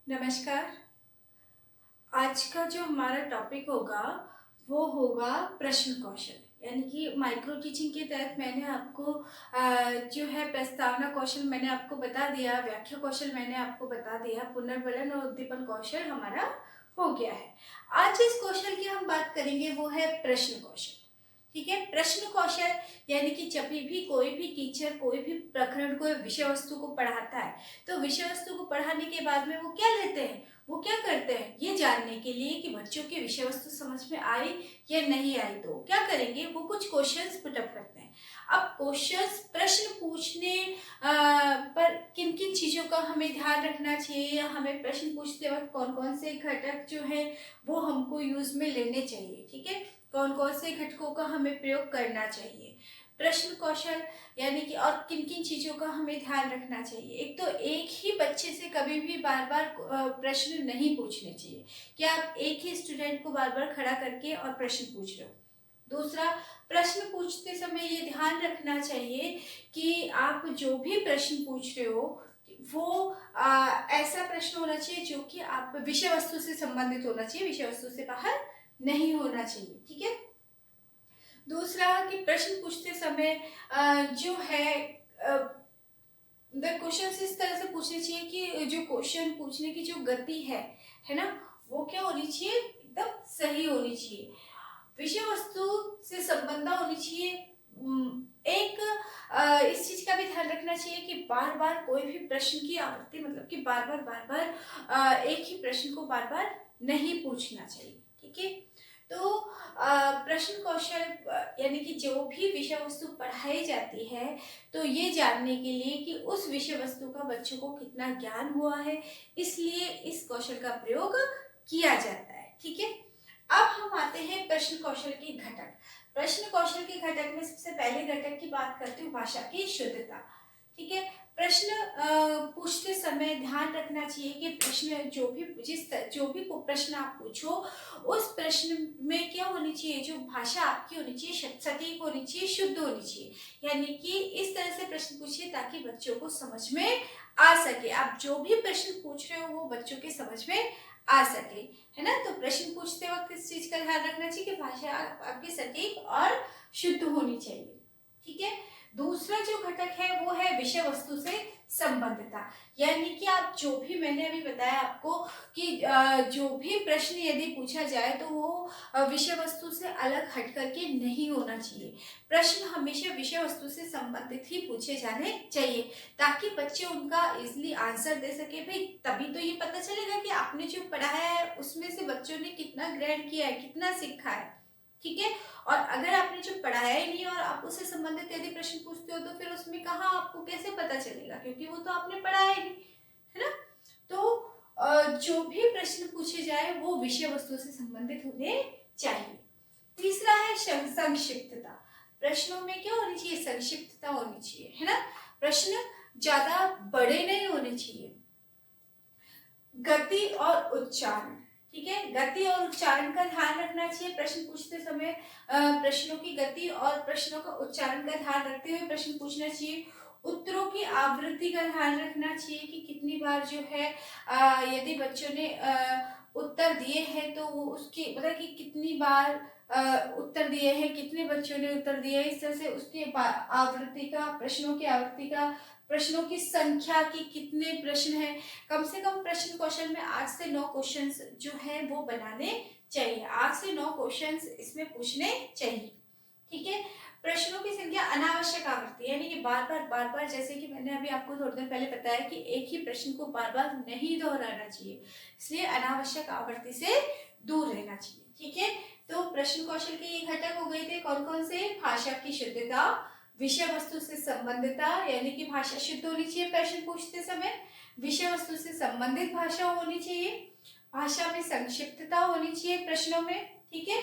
नमस्कार। आज का जो हमारा टॉपिक होगा वो होगा प्रश्न कौशल, यानी कि माइक्रो टीचिंग के तहत मैंने आपको जो है प्रस्तावना कौशल मैंने आपको बता दिया, व्याख्या कौशल मैंने आपको बता दिया, पुनर्बलन और उद्दीपन कौशल हमारा हो गया है। आज जिस कौशल की हम बात करेंगे वो है प्रश्न कौशल। ठीक है, प्रश्न कौशल यानी कि जब भी कोई भी टीचर कोई भी प्रकरण को विषय वस्तु को पढ़ाता है तो विषय वस्तु को पढ़ाने के बाद में वो क्या लेते हैं, वो क्या करते हैं, ये जानने के लिए कि बच्चों की विषय वस्तु समझ में आई या नहीं आई तो क्या करेंगे, वो कुछ क्वेश्चंस पुटअप करते हैं। अब क्वेश्चंस प्रश्न पूछने पर किन किन चीज़ों का हमें ध्यान रखना चाहिए या हमें प्रश्न पूछते वक्त कौन कौन से घटक जो है वो हमको यूज में लेने चाहिए। ठीक है, कौन कौन से घटकों का हमें प्रयोग करना चाहिए, प्रश्न कौशल यानी कि और किन किन चीज़ों का हमें ध्यान रखना चाहिए। एक तो एक ही बच्चे से कभी भी बार बार प्रश्न नहीं पूछने चाहिए कि आप एक ही स्टूडेंट को बार बार खड़ा करके और प्रश्न पूछ रहे हो। दूसरा, प्रश्न पूछते समय ये ध्यान रखना चाहिए कि आप जो भी प्रश्न पूछ रहे हो वो ऐसा प्रश्न होना चाहिए जो कि आप विषय वस्तु से संबंधित होना चाहिए, विषय वस्तु से बाहर नहीं होना चाहिए। ठीक है, दूसरा कि प्रश्न पूछते समय जो है द क्वेश्चन इस तरह से पूछने चाहिए कि जो क्वेश्चन पूछने की जो गति है ना, वो क्या होनी चाहिए, एकदम सही होनी चाहिए, विषय वस्तु से संबंध होनी चाहिए। एक इस चीज का भी ध्यान रखना चाहिए कि बार बार कोई भी प्रश्न की आवृत्ति, मतलब कि बार बार एक ही प्रश्न को बार बार नहीं पूछना चाहिए। ठीक है, तो प्रश्न कौशल यानी कि जो भी विषय वस्तु पढ़ाई जाती है तो ये जानने के लिए कि उस विषय वस्तु का बच्चों को कितना ज्ञान हुआ है, इसलिए इस कौशल का प्रयोग किया जाता है। ठीक है, अब हम आते हैं प्रश्न कौशल के घटक। प्रश्न कौशल के घटक में सबसे पहले घटक की बात करती हूँ, भाषा की शुद्धता। ठीक है, प्रश्न पूछते समय ध्यान रखना चाहिए कि प्रश्न जो भी प्रश्न आप पूछो उस प्रश्न में क्या होनी चाहिए, जो भाषा आपकी होनी चाहिए सटीक होनी चाहिए, शुद्ध होनी चाहिए, यानी कि इस तरह से प्रश्न पूछिए ताकि बच्चों को समझ में आ सके। आप जो भी प्रश्न पूछ रहे हो वो बच्चों के समझ में आ सके, है ना। तो प्रश्न पूछते वक्त इस चीज का ध्यान रखना चाहिए कि भाषा आपकी सटीक और शुद्ध होनी चाहिए। ठीक है, दूसरा जो घटक है वो है विषय वस्तु से संबद्धता, यानी कि आप जो भी मैंने अभी बताया आपको कि जो भी प्रश्न यदि पूछा जाए तो वो विषय वस्तु से अलग हट करके नहीं होना चाहिए। प्रश्न हमेशा विषय वस्तु से संबंधित ही पूछे जाने चाहिए ताकि बच्चे उनका इजीली आंसर दे सके। भाई तभी तो ये पता चलेगा कि आपने जो पढ़ाया है उसमें से बच्चों ने कितना ग्रहण किया है, कितना सीखा है। ठीक है, और अगर आपने जो पढ़ाया ही नहीं और आप उससे संबंधित यदि प्रश्न पूछते हो तो फिर उसमें कहाँ आपको कैसे पता चलेगा, क्योंकि वो तो आपने पढ़ाया ही नहीं, है ना। तो जो भी प्रश्न पूछे जाए वो विषय वस्तु से संबंधित होने चाहिए। तीसरा है संक्षिप्तता। प्रश्नों में क्या होनी चाहिए, संक्षिप्तता होनी चाहिए, है ना। प्रश्न ज्यादा बड़े नहीं होने चाहिए। गति और उच्चारण, ठीक है, गति और उच्चारण का ध्यान रखना चाहिए प्रश्न पूछते समय। प्रश्नों की गति और प्रश्नों का उच्चारण का ध्यान रखते हुए प्रश्न पूछना चाहिए। उत्तरों की आवृत्ति का ध्यान रखना चाहिए कि कितनी बार जो है यदि बच्चों ने उत्तर दिए हैं तो वो उसकी मतलब कि कितनी बार उत्तर दिए हैं, कितने बच्चों ने उत्तर दिए हैं, इस तरह से उसकी आवृत्ति का, प्रश्नों की आवृत्ति का, प्रश्नों की संख्या की कितने प्रश्न हैं। कम से कम प्रश्न कौशल में 8 से 9 क्वेश्चंस जो है वो बनाने चाहिए, 8 से 9 क्वेश्चंस इसमें पूछने चाहिए। ठीक है, प्रश्नों की संख्या, अनावश्यक आवृत्ति यानी कि बार बार जैसे कि मैंने अभी आपको थोड़ी देर पहले बताया कि एक ही प्रश्न को बार बार नहीं दोहराना चाहिए, इसलिए अनावश्यक आवृत्ति से दूर रहना चाहिए। ठीक है, तो प्रश्न कौशल के ये घटक हो गए थे कौन कौन से, भाषा की शुद्धता, विषय वस्तु से संबंधितता यानी कि भाषा शुद्ध होनी चाहिए प्रश्न पूछते समय, विषय वस्तु से संबंधित भाषा होनी चाहिए, भाषा में संक्षिप्तता होनी चाहिए प्रश्नों में। ठीक है,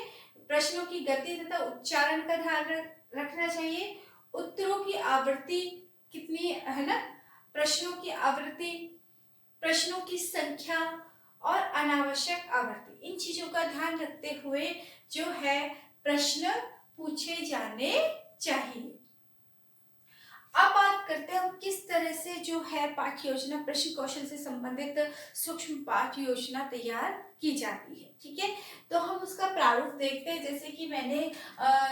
प्रश्नों की गति तथा उच्चारण का ध्यान रखना चाहिए। उत्तरों की आवृत्ति कितनी है ना, प्रश्नों की आवृत्ति, प्रश्नों की संख्या और अनावश्यक आवृत्ति, इन चीजों का ध्यान रखते हुए जो है प्रश्न पूछे जाने चाहिए। अब बात करते हैं हम किस तरह से जो है पाठ्य योजना प्रश्न कौशल से संबंधित सूक्ष्म पाठ्य योजना तैयार की जाती है। ठीक है, तो हम उसका प्रारूप देखते हैं। जैसे कि मैंने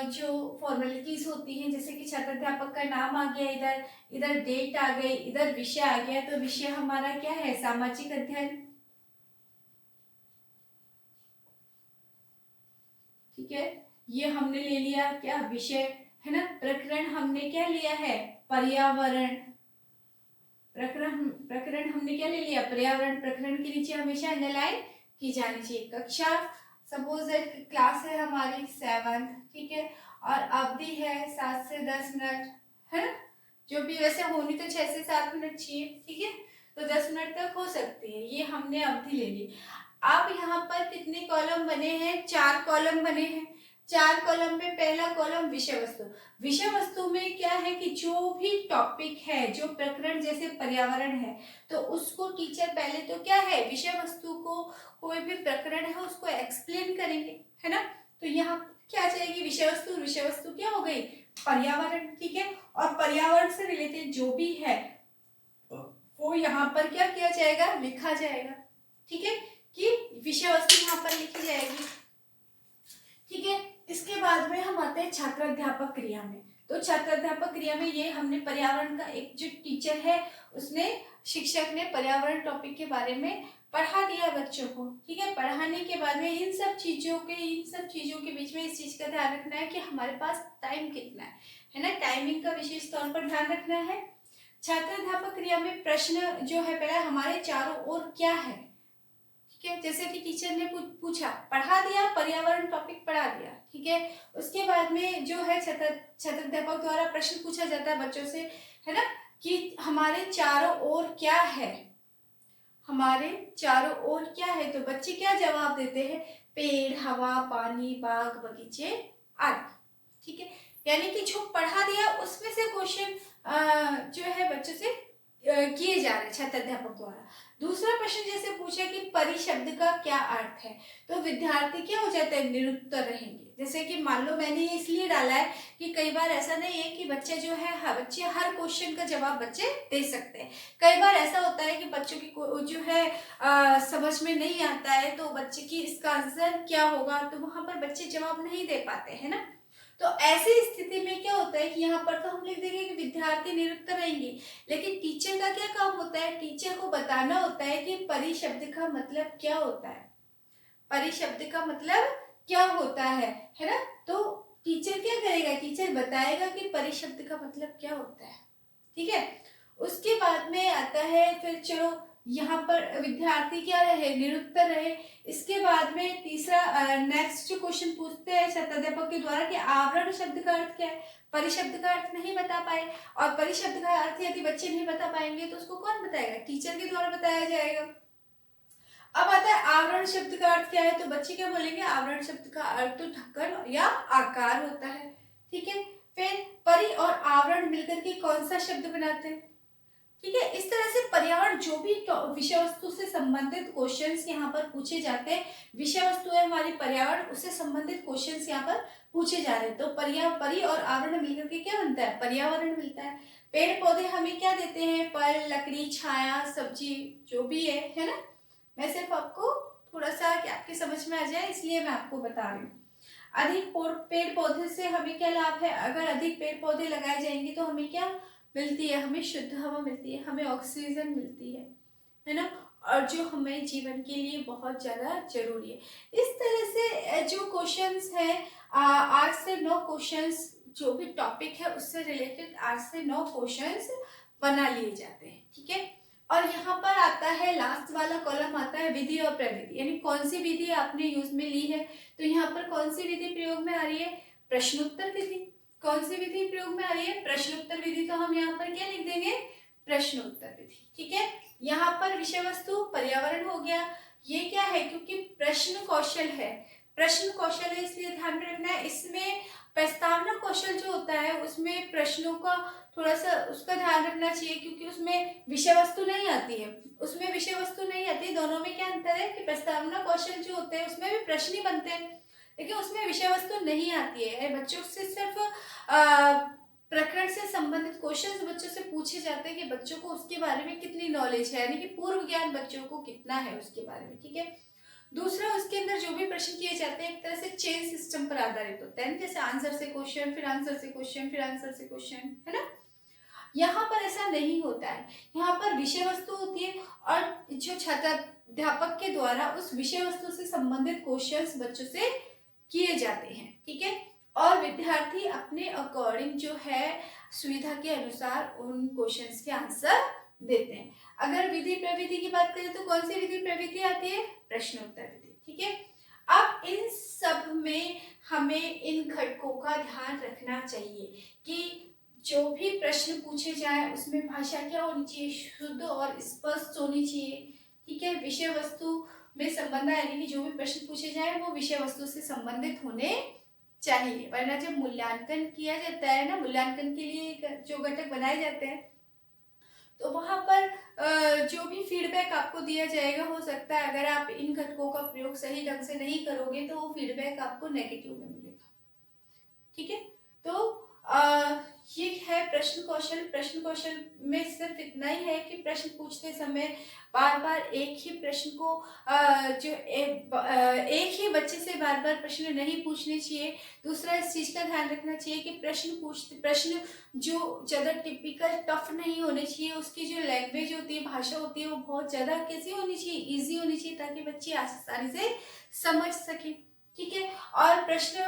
जो फॉर्मेलिटीज होती हैं, जैसे कि छात्राध्यापक का नाम आ गया, इधर इधर डेट आ गई, इधर विषय आ गया। तो विषय हमारा क्या है, सामाजिक अध्ययन। ठीक है, ये हमने ले लिया क्या, विषय है ना। प्रकरण हमने क्या लिया है, पर्यावरण। प्रकरण हमने क्या ले लिया, पर्यावरण। प्रकरण के नीचे हमेशा अंडरलाइन की जानी चाहिए। कक्षा, सपोज क्लास है हमारी 7, ठीक है, और अवधि है 7 से 10 मिनट, है ना। जो भी वैसे होनी तो 6 से 7 मिनट चाहिए, ठीक है, तो 10 मिनट तक हो सकती है। ये हमने अवधि ले ली। अब यहाँ पर कितने कॉलम बने हैं, 4 कॉलम बने हैं। 4 कॉलम में पहला कॉलम विषय वस्तु। विषय वस्तु में क्या है कि जो भी टॉपिक है, जो प्रकरण जैसे पर्यावरण है, तो उसको टीचर पहले तो क्या है, विषय वस्तु को, कोई भी प्रकरण है उसको एक्सप्लेन करेंगे, है ना। तो यहाँ क्या जाएगी, विषय वस्तु। विषय वस्तु क्या हो गई, पर्यावरण। ठीक है, और पर्यावरण से रिलेटेड जो भी है वो यहाँ पर क्या किया जाएगा, लिखा जाएगा। ठीक है, कि विषय वस्तु यहाँ पर लिखी जाएगी। ठीक है, इसके बाद में हम आते हैं छात्राध्यापक क्रिया में। तो छात्राध्यापक क्रिया में ये हमने पर्यावरण का, एक जो टीचर है उसने, शिक्षक ने पर्यावरण टॉपिक के बारे में पढ़ा दिया बच्चों को। ठीक है, पढ़ाने के बाद में इन सब चीजों के बीच में इस चीज का ध्यान रखना है कि हमारे पास टाइम कितना है ना। टाइमिंग का विशेष तौर पर ध्यान रखना है। छात्राध्यापक क्रिया में प्रश्न जो है पहले हमारे चारों ओर क्या है। ठीक है, जैसे कि टीचर ने पूछा, पढ़ा दिया, पर्यावरण टॉपिक पढ़ा दिया। ठीक है, उसके बाद में जो है छात्राध्यापक द्वारा प्रश्न पूछा जाता है बच्चों से, है ना, कि हमारे चारों ओर क्या है, हमारे चारों ओर क्या है। तो बच्चे क्या जवाब देते हैं, पेड़, हवा, पानी, बाग, बगीचे आदि। ठीक है, यानी कि जो पढ़ा दिया उसमें से क्वेश्चन जो है बच्चों से किए जा रहे हैं छात्राध्यापक द्वारा। दूसरा प्रश्न जैसे पूछा कि परिशब्द का क्या अर्थ है, तो विद्यार्थी क्या हो जाते हैं, निरुत्तर रहेंगे। जैसे कि मान लो मैंने ये इसलिए डाला है कि कई बार ऐसा नहीं है कि बच्चे जो है, बच्चे हर क्वेश्चन का जवाब बच्चे दे सकते हैं। कई बार ऐसा होता है कि बच्चों की जो है समझ में नहीं आता है, तो बच्चे की इसका आंसर क्या होगा, तो वहां पर बच्चे जवाब नहीं दे पाते हैं ना। तो ऐसी स्थिति में क्या होता है कि यहाँ पर तो हम लिख देंगे कि विद्यार्थी निरुत्तर रहेंगे, लेकिन टीचर का क्या काम होता है, टीचर को बताना होता है कि परिशब्द का मतलब क्या होता है, परिशब्द का मतलब क्या होता है ना। तो टीचर क्या करेगा, टीचर बताएगा कि परिशब्द का मतलब क्या होता है। ठीक है, उसके बाद में आता है, फिर चलो यहाँ पर विद्यार्थी क्या रहे, निरुत्तर रहे। इसके बाद में तीसरा नेक्स्ट जो क्वेश्चन पूछते हैं छात्राध्यापक के द्वारा कि आवरण शब्द का अर्थ क्या है। परिशब्द का अर्थ नहीं बता पाए, और परिशब्द का अर्थ यदि बच्चे नहीं बता पाएंगे तो उसको कौन बताएगा, टीचर के द्वारा बताया जाएगा। अब आता है आवरण शब्द का अर्थ क्या है, तो बच्चे क्या बोलेंगे, आवरण शब्द का अर्थ तो ढक्कन या आकार होता है। ठीक है, फिर परि और आवरण मिलकर के कौन सा शब्द बनाते हैं। ठीक है, इस तरह से पर्यावरण जो भी विषय वस्तु से संबंधित क्वेश्चंस यहाँ पर पूछे जाते हैं, विषय वस्तु है हमारी पर्यावरण, उससे संबंधित क्वेश्चंस यहाँ पर पूछे जा रहे हैं। तो परि और आवरण मिलकर के क्या बनता है, पर्यावरण मिलता है। पेड़ पौधे हमें क्या देते हैं, फल, लकड़ी, छाया, सब्जी, जो भी है ना। मैं सिर्फ आपको थोड़ा सा कि आपकी समझ में आ जाए इसलिए मैं आपको बता रही हूँ। अधिक पेड़ पौधे से हमें क्या लाभ है, अगर अधिक पेड़ पौधे लगाए जाएंगे तो हमें क्या मिलती है, हमें शुद्ध हवा मिलती है, हमें ऑक्सीजन मिलती है ना, और जो हमें जीवन के लिए बहुत ज्यादा जरूरी है। इस तरह से जो क्वेश्चंस है 8 से 9 क्वेश्चंस, जो भी टॉपिक है उससे रिलेटेड 8 से 9 क्वेश्चंस बना लिए जाते हैं। ठीक है, और यहाँ पर आता है लास्ट वाला कॉलम आता है विधि और प्रविधि, यानी कौन सी विधि आपने यूज में ली है। तो यहाँ पर कौन सी विधि प्रयोग में आ रही है, प्रश्नोत्तर विधि। कौन सी विधि प्रयोग में आ रही है, प्रश्नोत्तर विधि। तो हम यहाँ पर क्या लिख देंगे, प्रश्नोत्तर विधि। ठीक है, यहाँ पर विषय वस्तु पर्यावरण हो गया। ये क्या है, क्योंकि प्रश्न कौशल है, प्रश्न कौशल है इसलिए ध्यान में रखना है। इसमें प्रस्तावना कौशल जो होता है उसमें प्रश्नों का थोड़ा सा उसका ध्यान रखना चाहिए, क्योंकि उसमें विषय वस्तु नहीं आती है, उसमें विषय वस्तु नहीं आती है। दोनों में क्या अंतर है कि प्रस्तावना कौशल जो होते हैं उसमें भी प्रश्न ही बनते हैं, लेकिन उसमें विषय वस्तु नहीं आती है। बच्चों से सिर्फ प्रकरण से संबंधित क्वेश्चंस बच्चों से पूछे जाते हैं कि बच्चों को उसके बारे में कितनी नॉलेज है, यानी कि पूर्व ज्ञान बच्चों को कितना है उसके बारे में, ठीक है। दूसरा, उसके अंदर जो भी प्रश्न किए जाते हैं एक तरह से चेन सिस्टम पर आधारित होता है, जैसे आंसर से क्वेश्चन, फिर आंसर से क्वेश्चन, फिर आंसर से क्वेश्चन, है ना। यहाँ पर ऐसा नहीं होता है, यहाँ पर विषय वस्तु होती है और जो छात्राध्यापक के द्वारा उस विषय वस्तु से संबंधित क्वेश्चंस बच्चों से किए जाते हैं, ठीक है। और विद्यार्थी अपने अकॉर्डिंग जो है सुविधा के अनुसार उन क्वेश्चंस के आंसर देते हैं। अगर विधि प्रविधि की बात करें तो कौन सी विधि प्रविधि आती है? प्रश्नोत्तर विधि, ठीक है। अब इन सब में हमें इन घटकों का ध्यान रखना चाहिए कि जो भी प्रश्न पूछे जाए उसमें भाषा क्या होनी चाहिए? शुद्ध और स्पष्ट होनी चाहिए, ठीक है। विषय वस्तु में संबंध, यानी कि जो भी प्रश्न पूछे जाए वो विषय वस्तु से संबंधित होने चाहिए, वरना जब मूल्यांकन किया जाता है ना, मूल्यांकन के लिए जो घटक बनाए जाते हैं तो वहां पर जो भी फीडबैक आपको दिया जाएगा, हो सकता है अगर आप इन घटकों का प्रयोग सही ढंग से नहीं करोगे तो वो फीडबैक आपको नेगेटिव में मिलेगा, ठीक है। तो ये है प्रश्न कौशल। प्रश्न कौशल में सिर्फ इतना ही है कि प्रश्न पूछते समय बार बार एक ही प्रश्न को एक ही बच्चे से बार बार प्रश्न नहीं पूछने चाहिए। दूसरा, इस चीज का ध्यान रखना चाहिए कि प्रश्न जो ज्यादा टिपिकल टफ नहीं होने चाहिए, उसकी जो लैंग्वेज होती है, भाषा होती है, वो बहुत ज्यादा कैसी होनी चाहिए? इजी होनी चाहिए, ताकि बच्चे आसानी से समझ सके, ठीक है। और प्रश्न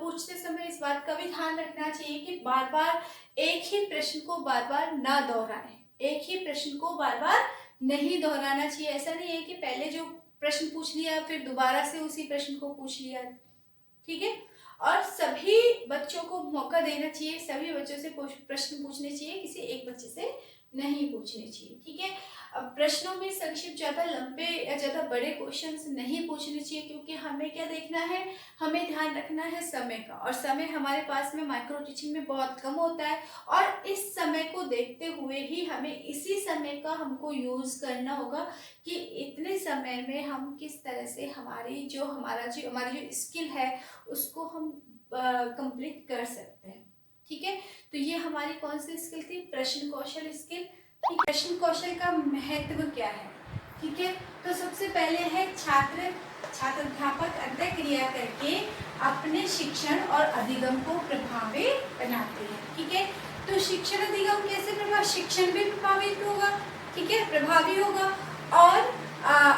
पूछते समय इस बात का भी ध्यान रखना चाहिए कि बार बार एक ही प्रश्न को बार बार ना दोहराएं, एक ही प्रश्न को बार बार नहीं दोहराना चाहिए। ऐसा नहीं है कि पहले जो प्रश्न पूछ लिया फिर दोबारा से उसी प्रश्न को पूछ लिया, ठीक है। और सभी बच्चों को मौका देना चाहिए, सभी बच्चों से प्रश्न पूछने चाहिए, किसी एक बच्चे से नहीं पूछने चाहिए, ठीक है। अब प्रश्नों में संक्षिप्त, ज्यादा लंबे या ज्यादा बड़े क्वेश्चंस नहीं पूछने चाहिए, क्योंकि हमें क्या देखना है? हमें ध्यान रखना है समय का, और समय हमारे पास में माइक्रो टीचिंग में बहुत कम होता है, और इस समय को देखते हुए ही हमें इसी समय का हमको यूज करना होगा कि इतने समय में हम किस तरह से हमारी जो स्किल है उसको हम कंप्लीट कर सकते हैं, ठीक है। तो ये हमारी कौन सी स्किल थी? प्रश्न कौशल स्किल। प्रश्न कौशल का महत्व क्या है? ठीक है, तो सबसे पहले है छात्राध्यापक अंतः क्रिया करके अपने शिक्षण और अधिगम को प्रभावी बनाते हैं, ठीक है। तो शिक्षण अधिगम कैसे शिक्षण भी प्रभावित होगा, ठीक है, प्रभावी होगा, और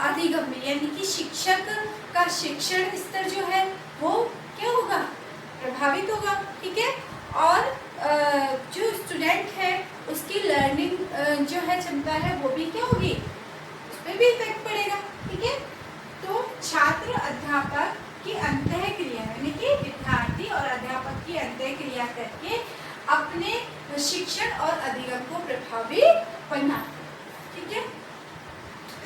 अधिगम में यानी कि शिक्षक का शिक्षण स्तर जो है वो क्या होगा? प्रभावित होगा, ठीक है। और जो स्टूडेंट है उसकी लर्निंग जो है क्षमता है वो भी क्या होगी? उस पर भी इफेक्ट पड़ेगा, ठीक है। तो छात्र अध्यापक की अंतः क्रिया यानी कि विद्यार्थी और अध्यापक की अंतः क्रिया करके अपने शिक्षण और अधिगम को प्रभावी बनाते, ठीक है।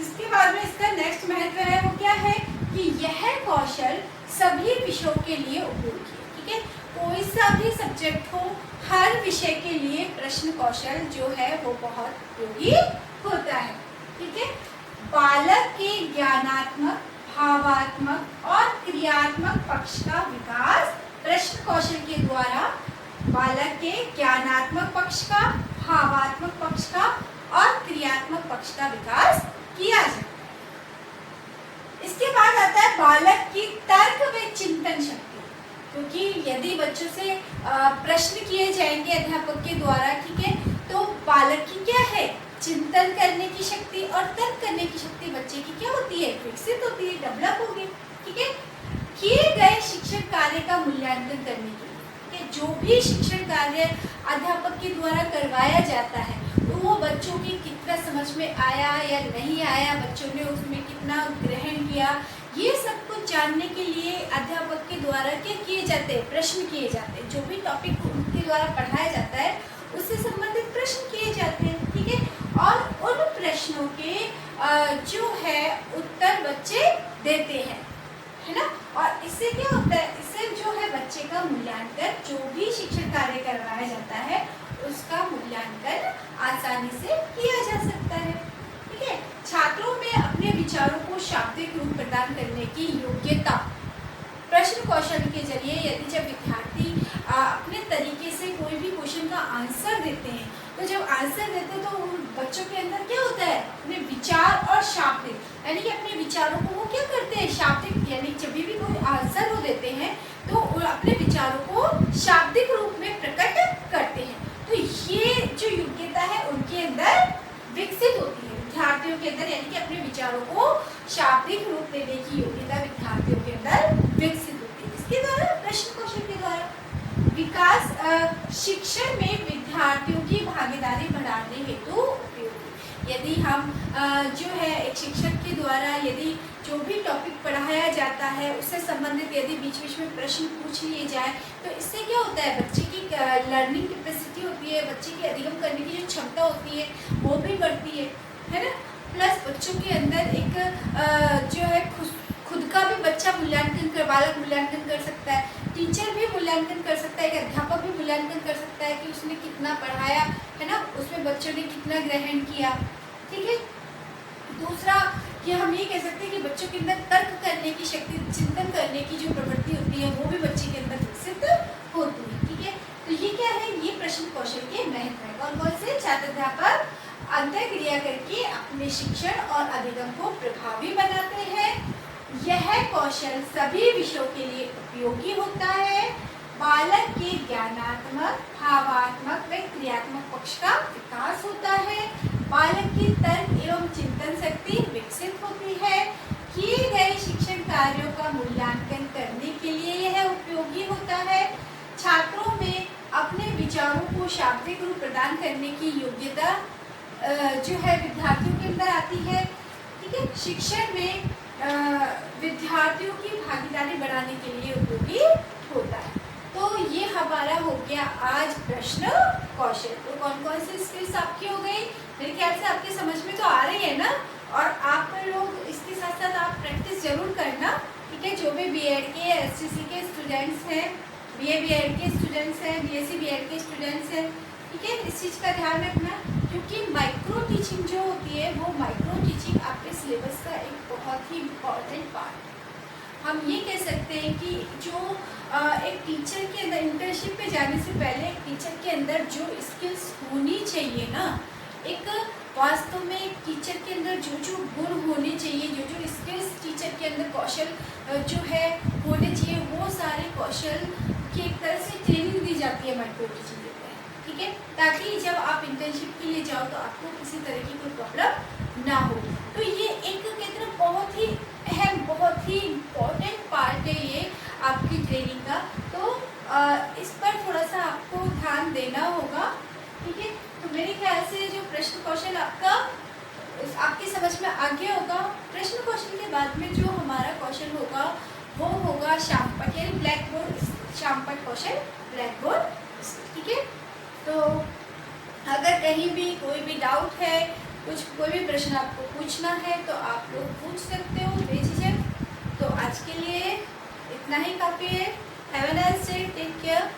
इसके बाद में इसका नेक्स्ट महत्व है वो क्या है कि यह कौशल सभी विषयों के लिए उपयोगी है, ठीक है। कोई सा भी सब्जेक्ट हो, हर विषय के लिए प्रश्न कौशल जो है वो बहुत उपयोगी होता है, ठीक है। बालक के ज्ञानात्मक, भावात्मक और क्रियात्मक पक्ष का विकास प्रश्न कौशल के द्वारा बालक के ज्ञानात्मक पक्ष का, भावात्मक पक्ष का और क्रियात्मक पक्ष का विकास किया जाता है। इसके बाद आता है बालक की तर्क व चिंतन शक्ति, क्योंकि यदि बच्चों से प्रश्न किए जाएंगे अध्यापक के द्वारा, ठीक है, तो बालक की क्या है? चिंतन करने की शक्ति और तर्क करने की शक्ति बच्चे की क्या होती है? विकसित होती है, डेवलप होगी, ठीक है। किए गए शिक्षण कार्य का मूल्यांकन करने के लिए, ठीक है, जो भी शिक्षण कार्य अध्यापक के द्वारा करवाया जाता है तो वो बच्चों की कितना समझ में आया या नहीं आया, बच्चों ने उसमें कितना ग्रहण किया, ये सब कुछ जानने के लिए अध्यापक के द्वारा क्या किए जाते हैं? प्रश्न किए जाते हैं। जो भी टॉपिक उनके द्वारा पढ़ाया जाता है उससे संबंधित प्रश्न किए जाते हैं, ठीक है। और उन प्रश्नों के जो है उत्तर बच्चे देते हैं, है ना। और इससे क्या होता है? इससे जो है बच्चे का मूल्यांकन, जो भी शिक्षण कार्य करवाया जाता है उसका मूल्यांकन आसानी से किया जा सकता है, ठीक है। छात्रों में अपने विचारों को शाब्दिक रूप प्रदान करने की योग्यता प्रश्न कौशल के जरिए, यदि जब विद्यार्थी अपने तरीके से कोई भी क्वेश्चन का तो जब आंसर देते तो बच्चों के अंदर क्या होता है, अपने विचार और शाब्दिक, यानी कि अपने विचारों को वो क्या करते हैं, शाब्दिक, यानी जब भी कोई आंसर वो देते हैं तो अपने विचारों को शाब्दिक रूप में प्रकट करते हैं। तो ये जो योग्यता है उनके अंदर विकसित होती है विद्यार्थियों के अंदर, यानी कि अपने विचारों को शाब्दिक रूप देने की योग्यता विद्यार्थियों के अंदर विकसित होती है। इसके द्वारा, प्रश्न कौशल के द्वारा विकास शिक्षण में विद्यार्थियों की भागीदारी बढ़ाने हेतु उपयोगी। यदि हम जो है एक शिक्षक के द्वारा यदि जो भी टॉपिक पढ़ाया जाता है उससे संबंधित यदि बीच बीच में प्रश्न पूछ लिए जाए तो इससे क्या होता है, बच्चे की लर्निंग कैपेसिटी होती है, बच्चे की अधिगम करने की जो क्षमता होती है वो भी बढ़ती है ना। प्लस बच्चों के अंदर एक जो है खुद का भी बच्चा मूल्यांकन कर, बालक मूल्यांकन कर सकता है, टीचर भी मूल्यांकन कर सकता है, एक अध्यापक भी मूल्यांकन कर सकता है कि उसने कितना पढ़ाया है ना, उसमें बच्चों ने कितना ग्रहण किया। ठीक है। दूसरा कि हम ये कह सकते हैं कि बच्चों के अंदर तर्क करने की शक्ति, चिंतन करने की जो प्रवृत्ति होती है वो भी बच्चे के अंदर विकसित होती है। ठीक है। तो ये क्या है, ये प्रश्न कौशल के महत्व है। कौन कौन से, छात्र अध्यापक अंतःक्रिया करके अपने शिक्षण और अधिगम को प्रभावी बनाते हैं। यह कौशल सभी विषयों के लिए उपयोगी होता है। बालक के ज्ञानात्मक, भावात्मक व क्रियात्मक पक्ष का विकास होता है। बालक की तर्क एवं चिंतन शक्ति विकसित होती है। किए गए शिक्षण कार्यों का मूल्यांकन करने के लिए यह उपयोगी होता है। छात्रों में अपने विचारों को शाब्दिक रूप प्रदान करने की योग्यता जो है विद्यार्थियों के अंदर आती है। ठीक है। शिक्षण में विद्यार्थियों की भागीदारी बढ़ाने के लिए उपयोगी होता है। तो ये हमारा हो गया आज प्रश्न कौशल। तो कौन कौन सी स्किल्स आपकी हो गई, मेरे ख्याल से आपके समझ में तो आ रही है ना। और आप लोग इसके साथ साथ आप प्रैक्टिस जरूर करना। ठीक है। जो भी बीएड के, एसटीसी के स्टूडेंट्स हैं, बीए बीएड के स्टूडेंट्स हैं, बीएससी बीएड के स्टूडेंट्स हैं, ठीक है, इस चीज़ का ध्यान रखना क्योंकि माइक्रो टीचिंग जो होती है वो माइक्रो टीचिंग आपके सिलेबस का एक बहुत ही इम्पॉर्टेंट पार्ट है। हम ये कह सकते हैं कि जो एक टीचर के अंदर इंटर्नशिप पे जाने से पहले एक टीचर के अंदर जो स्किल्स होनी चाहिए ना, एक वास्तव में एक टीचर के अंदर जो जो गुण होने चाहिए, जो जो स्किल्स टीचर के अंदर कौशल जो है होने चाहिए, वो सारे कौशल की एक तरह से ट्रेनिंग दी जाती है माइक्रो टीचिंग के तहत। ठीक है। ताकि जब आप इंटर्नशिप के लिए जाओ तो आपको किसी तरह की कोई प्रॉब्लम ना हो। तो ये एक कहते हैं बहुत ही अहम, बहुत ही इम्पोर्टेंट पार्ट है ये आपकी ट्रेनिंग का। तो इस पर थोड़ा सा आपको ध्यान देना होगा। ठीक है। तो मेरे ख्याल से जो प्रश्न कौशल आपकी समझ में आ गया होगा। प्रश्न कौशल के बाद में जो हमारा कौशल होगा वो होगा शामपट, यानी ब्लैक बोर्ड, शामपट कौशल, ब्लैक बोर्ड। ठीक है। तो अगर कहीं भी कोई भी डाउट है, कोई भी प्रश्न आपको पूछना है तो आप लोग पूछ सकते हो बेझिझक। तो आज के लिए इतना ही काफ़ी है। Have a nice day, take care.